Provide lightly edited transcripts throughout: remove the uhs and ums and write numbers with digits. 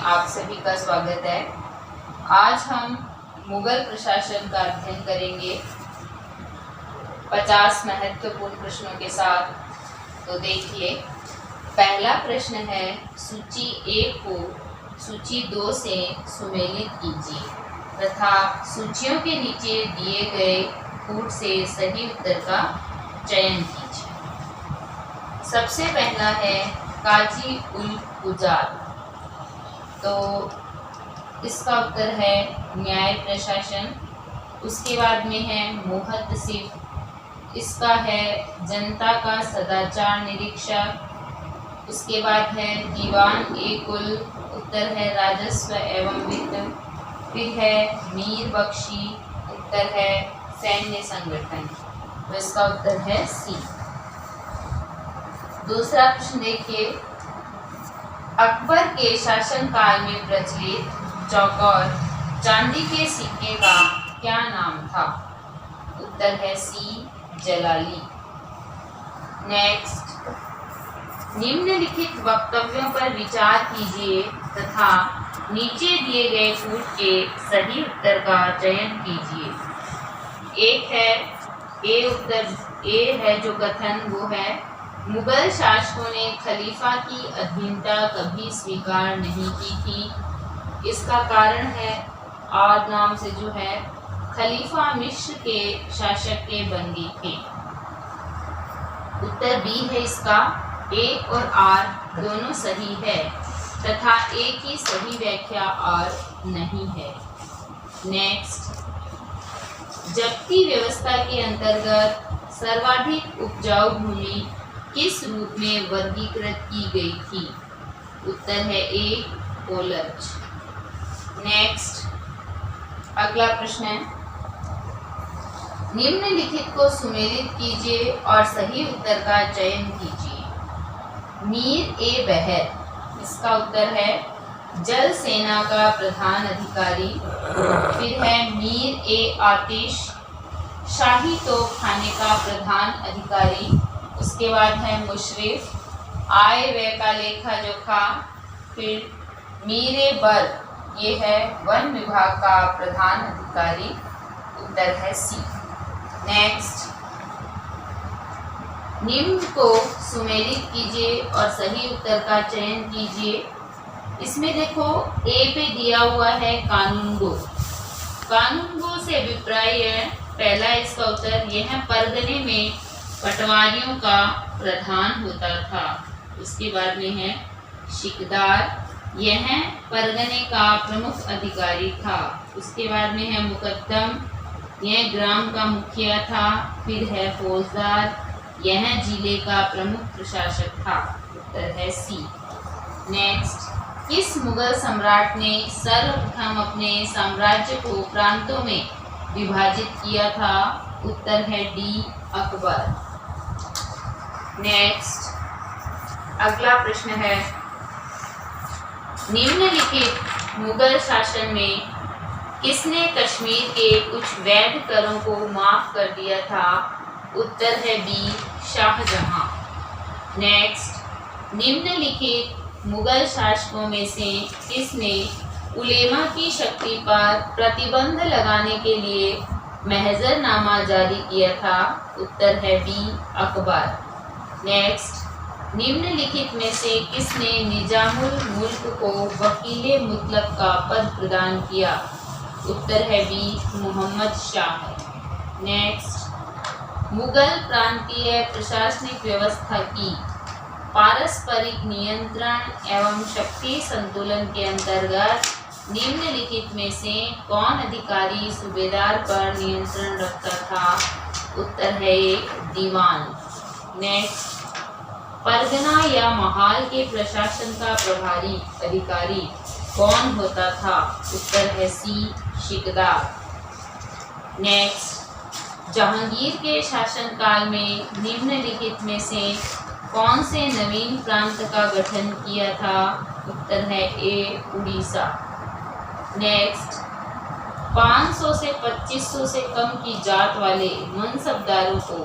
आप सभी का स्वागत है। आज हम मुगल प्रशासन का अध्ययन करेंगे 50 महत्वपूर्ण प्रश्नों के साथ। तो देखिए, पहला प्रश्न है, सूची 1 को सूची 2 से सुमेलित कीजिए तथा सूचियों के नीचे दिए गए कूट से सही उत्तर का चयन कीजिए। सबसे पहला है काजी उल गुजार, तो इसका उत्तर है न्याय प्रशासन। उसके बाद में है मुहद्दिसिफ, इसका है जनता का सदाचार निरीक्षक। उसके बाद है दीवान ए कुल, उत्तर है राजस्व एवं वित्त। फिर है मीर बख्शी, उत्तर है सैन्य संगठन, तो इसका उत्तर है सी। दूसरा प्रश्न देखिए, अकबर के शासनकाल में प्रचलित चौकोर चांदी के सिक्के का क्या नाम था? उत्तर है सी, जलाली। नेक्स्ट, निम्नलिखित वक्तव्यों पर विचार कीजिए तथा नीचे दिए गए कूट के सही उत्तर का चयन कीजिए। एक है ए, उत्तर ए है जो कथन, वो है मुगल शासकों ने खलीफा की अधीनता कभी स्वीकार नहीं की थी। इसका कारण है आद नाम से जो है खलीफा मिस्र के शासक के बंदी थे। उत्तर बी है इसका, ए और आर दोनों सही है तथा ए की सही व्याख्या आर नहीं है। नेक्स्ट, जब्ती व्यवस्था के अंतर्गत सर्वाधिक उपजाऊ भूमि किस रूप में वर्गीकृत की गई थी? उत्तर है ए, कोलज। नेक्स्ट, अगला प्रश्न है, निम्नलिखित को सुमेलित कीजिए और सही उत्तर का चयन कीजिए। मीर ए बहर, इसका उत्तर है जल सेना का प्रधान अधिकारी। फिर है मीर ए आतिश, शाही तोपखाने का प्रधान अधिकारी। उसके बाद है मुशरिफ, आय व्यय का लेखा जोखा। फिर मीरे बर, ये है वन विभाग का प्रधान अधिकारी। उत्तर है सी। नेक्स्ट, निम्न को सुमेलित कीजिए और सही उत्तर का चयन कीजिए। इसमें देखो ए पे दिया हुआ है कानूनगो। कानूनगो से अभिप्राय, पहला इसका उत्तर यह है परगने में पटवारियों का प्रधान होता था। उसके बाद में है शिकदार, यह परगने का प्रमुख अधिकारी था। उसके बाद में है मुकद्दम, यह ग्राम का मुखिया था। फिर है फौजदार, यह जिले का प्रमुख प्रशासक था। उत्तर है सी। नेक्स्ट, किस मुगल सम्राट ने सर्वप्रथम अपने साम्राज्य को प्रांतों में विभाजित किया था? उत्तर है डी, अकबर। नेक्स्ट, अगला प्रश्न है, निम्नलिखित मुगल शासन में किसने कश्मीर के कुछ वैध करों को माफ कर दिया था? उत्तर है बी, शाहजहां। नेक्स्ट, निम्नलिखित मुगल शासकों में से किसने उलेमा की शक्ति पर प्रतिबंध लगाने के लिए महजरनामा जारी किया था? उत्तर है बी, अकबर। नेक्स्ट, निम्नलिखित में से किसने निजामुल मुल्क को वकीले मुतलक का पद प्रदान किया? उत्तर है बी, मोहम्मद शाह। नेक्स्ट, मुगल प्रांतीय प्रशासनिक व्यवस्था की पारस्परिक नियंत्रण एवं शक्ति संतुलन के अंतर्गत निम्नलिखित में से कौन अधिकारी सूबेदार पर नियंत्रण रखता था? उत्तर है एक, दीवान। नेक्स्ट, परगना या महाल के प्रशासन का प्रभारी अधिकारी कौन होता था? उत्तर है सी, शिकदार। नेक्स्ट, जहांगीर के शासनकाल में निम्नलिखित में से कौन से नवीन प्रांत का गठन किया था? उत्तर है ए, उड़ीसा। नेक्स्ट, 500 से 2500 से कम की जात वाले मनसबदारों को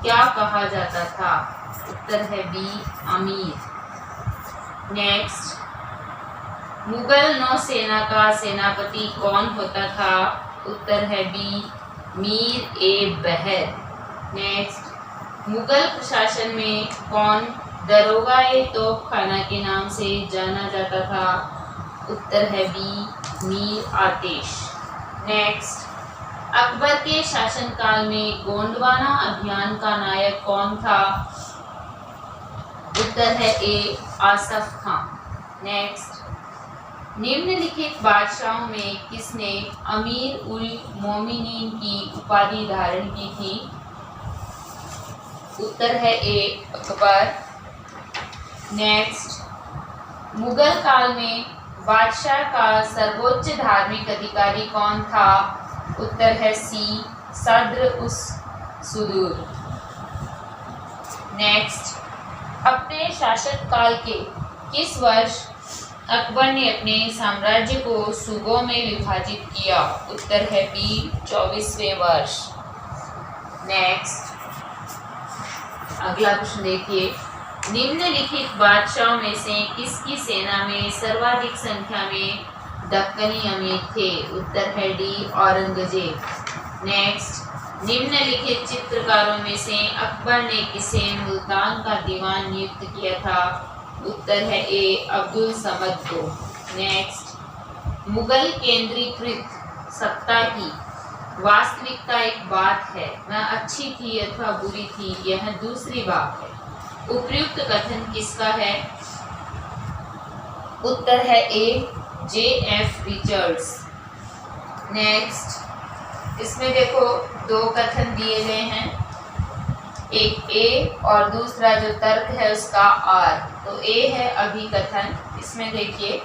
क्या कहा जाता था? उत्तर है बी, अमीर। नेक्स्ट, मुगल नौसेना का सेनापति कौन होता था? उत्तर है बी, मीर ए बहर। नेक्स्ट, मुगल प्रशासन में कौन दरोगा ए तोपखाना के नाम से जाना जाता था? उत्तर है बी, मीर आतिश। नेक्स्ट, अकबर के शासनकाल में गोंडवाना अभियान का नायक कौन था? उत्तर है ए, आसफ खां। नेक्स्ट, निम्नलिखित बादशाहों में किसने अमीर उल मोमिनीन की उपाधि धारण की थी? उत्तर है ए, अकबर। नेक्स्ट, मुगल काल में बादशाह का सर्वोच्च धार्मिक अधिकारी कौन था? उत्तर है सी, सद्र उस सुदूर। नेक्स्ट, अपने शासन काल के किस वर्ष अकबर ने अपने साम्राज्य को सूबों में विभाजित किया? उत्तर है बी, 24वें वर्ष। नेक्स्ट, अगला प्रश्न देखिए, निम्नलिखित बादशाहों में से किसकी सेना में सर्वाधिक संख्या में दक्कनी अमीर थे? उत्तर है डी, औरंगजेब। नेक्स्ट, निम्नलिखित चित्रकारों में से अकबर ने किसे मुल्तान का दीवान नियुक्त किया था? उत्तर है ए, अब्दुल समद को। नेक्स्ट, मुगल केंद्रीकृत सत्ता की वास्तविकता एक बात है, वह अच्छी थी अथवा बुरी थी, यह दूसरी बात है। उपयुक्त कथन किसका है? उत्तर है ए, जे.एफ. रिचर्ड्स। नेक्स्ट, इसमें देखो दो कथन दिए गए हैं, एक ए और दूसरा जो तर्क है उसका आर। तो ए है अभिकथन। इसमें देखिए,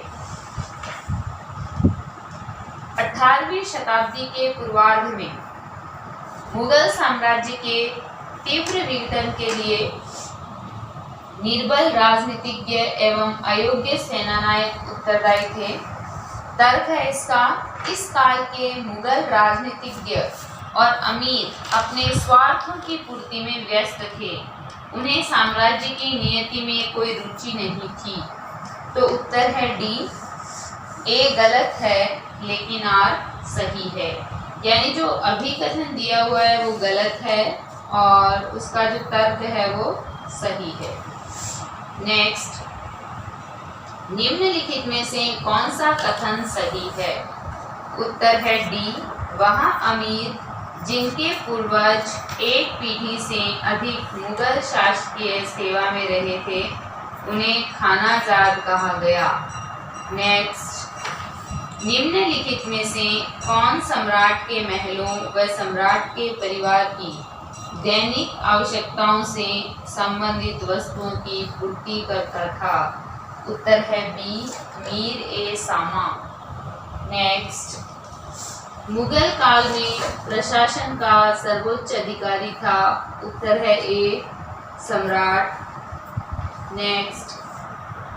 18वीं शताब्दी के पूर्वार्ध में मुगल साम्राज्य के तीव्र विघटन के लिए निर्बल राजनीतिज्ञ एवं अयोग्य सेनानायक उत्तरदायी थे। तर्क है इसका, इस काल के मुगल राजनीतिज्ञ और अमीर अपने स्वार्थों की पूर्ति में व्यस्त थे, उन्हें साम्राज्य की नियति में कोई रुचि नहीं थी। तो उत्तर है डी, ए गलत है लेकिन आर सही है, यानी जो अभिकथन दिया हुआ है वो गलत है और उसका जो तर्क है वो सही है। नेक्स्ट, निम्नलिखित में से कौन सा कथन सही है? उत्तर है डी, वहाँ अमीर जिनके पूर्वज एक पीढ़ी से अधिक मुगल शासकीय सेवा में रहे थे, उन्हें खानाजाद कहा गया। नेक्स्ट, निम्नलिखित में से कौन सम्राट के महलों व सम्राट के परिवार की दैनिक आवश्यकताओं से संबंधित वस्तुओं की पूर्ति करता था? उत्तर है बी, मीर ए सामा। नेक्स्ट, मुगल काल में प्रशासन का सर्वोच्च अधिकारी था? उत्तर है ए, सम्राट। नेक्स्ट,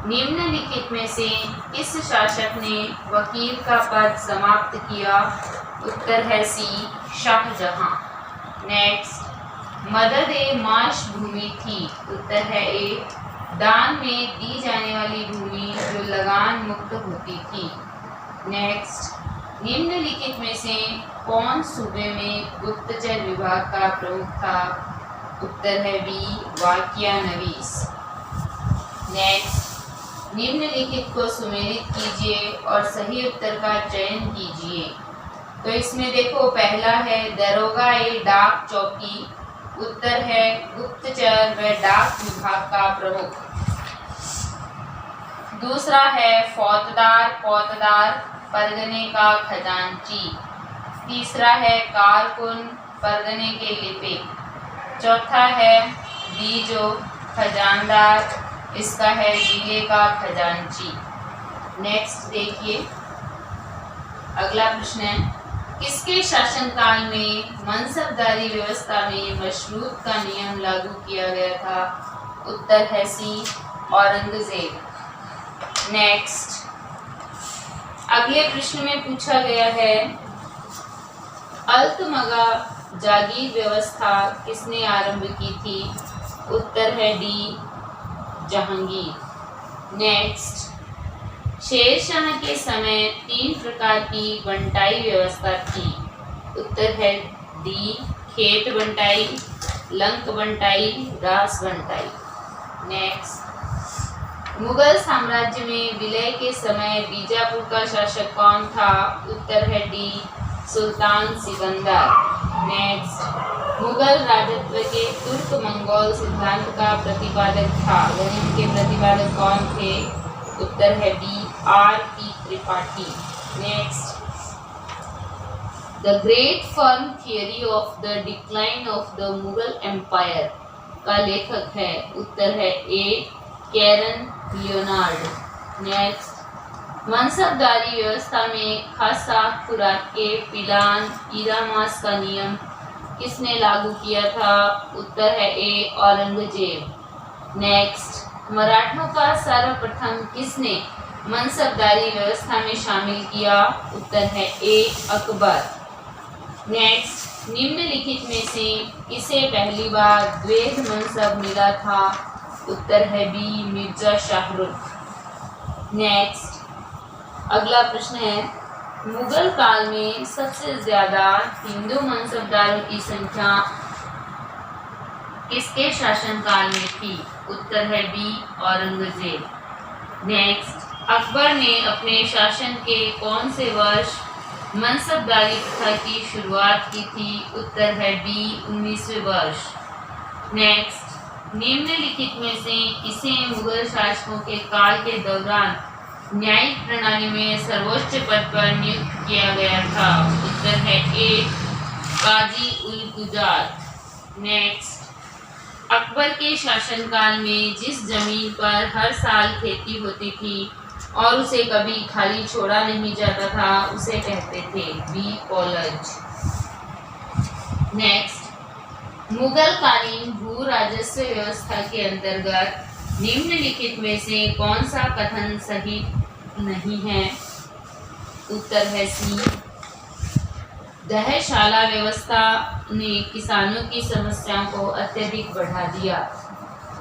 निम्नलिखित में से किस शासक ने वकील का पद समाप्त किया? उत्तर है सी, शाहजहां। नेक्स्ट, मदद ए माश भूमि थी? उत्तर है ए, दान में दी जाने वाली भूमि जो लगान मुक्त होती थी। नेक्स्ट, निम्नलिखित में से कौन सूबे में गुप्तचर विभाग का प्रमुख था? उत्तर है बी, वाकिया नवीस। नेक्स्ट, निम्नलिखित को सुमेलित कीजिए और सही उत्तर का चयन कीजिए। तो इसमें देखो, पहला है दरोगा ए डाक चौकी। उत्तर है गुप्तचर व डाक विभाग का प्रमुख। दूसरा है फौजदार परगने का खजांची। तीसरा है कारकुन, परगने के लिपिक। चौथा है बीजो, खजानदार, इसका है जिले का खजांची। नेक्स्ट देखिए, अगला प्रश्न है, किसके शासनकाल में मनसबदारी व्यवस्था में मशरूत का नियम लागू किया गया था? उत्तर है सी, औरंगजेब। नेक्स्ट, अगले प्रश्न में पूछा गया है, अल्तमगा जागीर व्यवस्था किसने आरंभ की थी? उत्तर है डी, जहांगीर। नेक्स्ट, शेरशाह के समय 3 प्रकार की बंटाई व्यवस्था थी। उत्तर है डी खेत बंटाई, लंक बंटाई, रास बंटाई। नेक्स्ट, मुगल साम्राज्य में विलय के समय बीजापुर का शासक कौन था? उत्तर है डी सुल्तान सिकंदर। नेक्स्ट, मुगल राजत्व के तुर्क मंगोल सिद्धांत का प्रतिपादक था, यानी उनके प्रतिपादक कौन थे? उत्तर है D R.P. Tripathi. Next, the great firm theory of the decline of the Mughal empire का लेखक है? उत्तर है ए कैरन लियोनार्ड। नेक्स्ट, मनसबदारी व्यवस्था में खासा खुराक के पिलान ईरामास का नियम किसने लागू किया था? उत्तर है ए औरंगजेब। नेक्स्ट, मराठों का सर्वप्रथम किसने मनसबदारी व्यवस्था में शामिल किया? उत्तर है ए अकबर। नेक्स्ट, निम्नलिखित में से किसे पहली बार द्वैध मनसब मिला था? उत्तर है बी मिर्जा शाहरुख। नेक्स्ट, अगला प्रश्न है, मुगल काल में सबसे ज्यादा हिंदू मनसबदारों की संख्या किसके शासनकाल में थी? उत्तर है बी औरंगजेब। नेक्स्ट, अकबर ने अपने शासन के कौन से वर्ष मनसबदारी प्रथा की शुरुआत की थी? उत्तर है बी 19वें वर्ष। नेक्स्ट, निम्नलिखित में से किसे मुगल शासकों के काल के दौरान न्यायिक प्रणाली में सर्वोच्च पद पर नियुक्त किया गया था? उत्तर है ए काजी उल गुजात। नेक्स्ट, अकबर के शासनकाल में जिस जमीन पर हर साल खेती होती थी और उसे कभी खाली छोड़ा नहीं जाता था उसे कहते थे बी कॉलेज। नेक्स्ट, मुगल कालीन भू राजस्व व्यवस्था के अंतर्गत निम्नलिखित में से कौन सा कथन सही नहीं है? उत्तर है सी दहशाला व्यवस्था ने किसानों की समस्याओं को अत्यधिक बढ़ा दिया।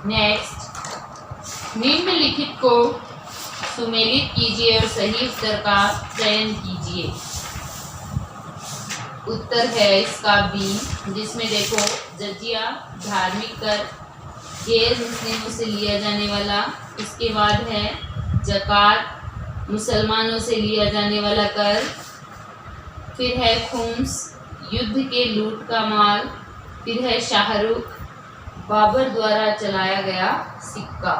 नेक्स्ट, निम्नलिखित को सुमेलित कीजिए और सही उत्तर का चयन कीजिए। उत्तर है इसका बी, जिसमें देखो जजिया धार्मिक कर गैर मुस्लिमों से लिया जाने वाला, इसके बाद है ज़कात मुसलमानों से लिया जाने वाला कर, फिर है खुम्स युद्ध के लूट का माल, फिर है शाहरुख बाबर द्वारा चलाया गया सिक्का।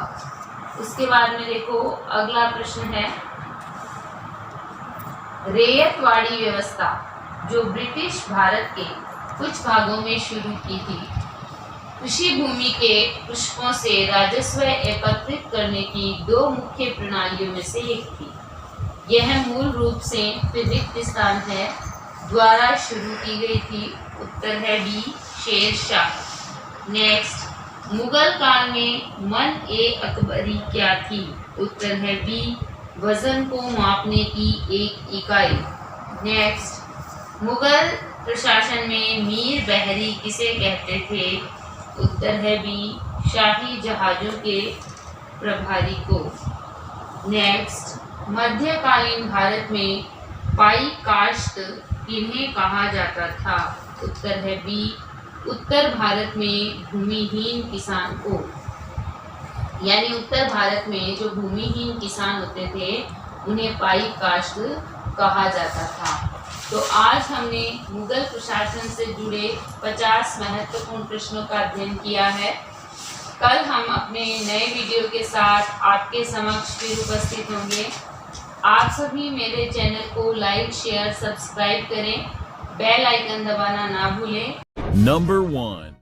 उसके बाद में देखो अगला प्रश्न है, रैयतवाड़ी व्यवस्था जो ब्रिटिश भारत के कुछ भागों में शुरू की थी, कृषि भूमि के कृषकों से राजस्व एकत्रित करने की 2 मुख्य प्रणालियों में से एक थी। यह मूल रूप से फिरिस्तान है द्वारा शुरू की गई थी। उत्तर है बी शेरशाह। नेक्स्ट, मुगल काल में मन ए अकबरी क्या थी? उत्तर है बी वजन को मापने की एक इकाई। नेक्स्ट, मुगल प्रशासन में मीर बहरी किसे कहते थे? उत्तर है बी शाही जहाजों के प्रभारी को। नेक्स्ट, मध्यकालीन भारत में पाई काश्त किन्हें कहा जाता था? उत्तर है बी उत्तर भारत में भूमिहीन किसान को, यानी उत्तर भारत में जो भूमिहीन किसान होते थे उन्हें पाई काश्त कहा जाता था। तो आज हमने मुगल प्रशासन से जुड़े 50 महत्वपूर्ण प्रश्नों का अध्ययन किया है। कल हम अपने नए वीडियो के साथ आपके समक्ष फिर उपस्थित होंगे। आप सभी मेरे चैनल को लाइक, शेयर, सब्सक्राइब करें, बेल आइकन दबाना ना भूलें। Number 1